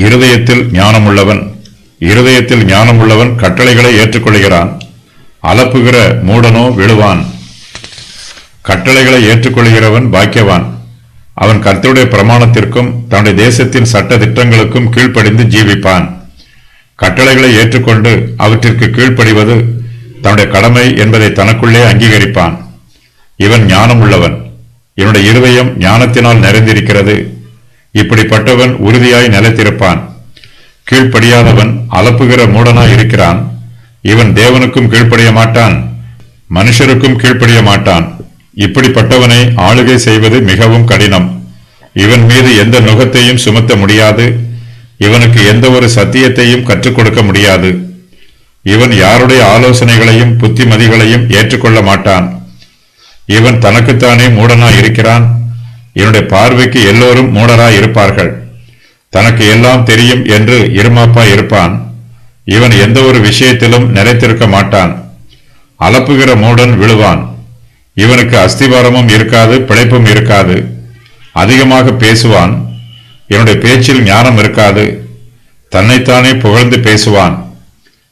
இருதயத்தில் ஞானமுள்ளவன் கட்டளைகளை ஏற்றுக்கொள்கிறான். அலப்புகிற மூடனோ விழுவான். கட்டளைகளை ஏற்றுக்கொள்கிறவன் பாக்கியவான். அவன் கர்த்தருடைய பிரமாணத்திற்கும் தன்னுடைய தேசத்தின் சட்ட திட்டங்களுக்கும் கீழ்ப்படிந்து ஜீவிப்பான். கட்டளைகளை ஏற்றுக்கொண்டு அவற்றிற்கு கீழ்ப்படிவது தன்னுடைய கடமை என்பதை தனக்குள்ளே அங்கீகரிப்பான். இவன் ஞானம் உள்ளவன். இவனுடைய இருதயம் ஞானத்தினால் நிறைந்திருக்கிறது. இப்படிப்பட்டவன் உறுதியாய் நிலைத்திருப்பான். கீழ்ப்படியாதவன் அலப்புகிற மூடனாய் இருக்கிறான். இவன் தேவனுக்கும் கீழ்ப்படிய மாட்டான், மனுஷருக்கும் கீழ்ப்படிய மாட்டான். இப்படிப்பட்டவனை ஆளுகை செய்வது மிகவும் கடினம். இவன் மீது எந்த நுகத்தையும் சுமத்த முடியாது. இவனுக்கு எந்த ஒரு சத்தியத்தையும் கற்றுக் கொடுக்க முடியாது. இவன் யாருடைய ஆலோசனைகளையும் புத்திமதிகளையும் ஏற்றுக்கொள்ள மாட்டான். இவன் தனக்குத்தானே மூடனாய் இருக்கிறான். இவனுடைய பார்வைக்கு எல்லோரும் மூடராய் இருப்பார்கள். தனக்கு எல்லாம் தெரியும் என்று இருமாப்பாய் இருப்பான். இவன் எந்த ஒரு விஷயத்திலும் நிலைத்திருக்க மாட்டான். அலப்புகிற மூடன் விழுவான். இவனுக்கு அஸ்திவாரமும் இருக்காது, பிழைப்பும் இருக்காது. அதிகமாக பேசுவான். இவனுடைய பேச்சில் ஞானம் இருக்காது. தன்னைத்தானே புகழ்ந்து பேசுவான்.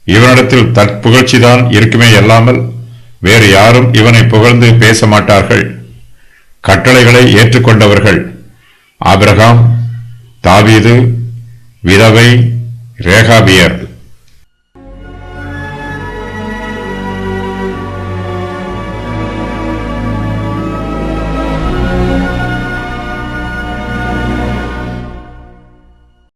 இவனிடத்தில் தற்புகழ்ச்சிதான் இருக்குமே அல்லாமல் வேறு யாரும் இவனை புகழ்ந்து பேச மாட்டார்கள். கட்டளைகளை ஏற்றுக்கொண்டவர்கள் ஆபிரகாம், தாவீது, விதவை, ரேகாபியர்.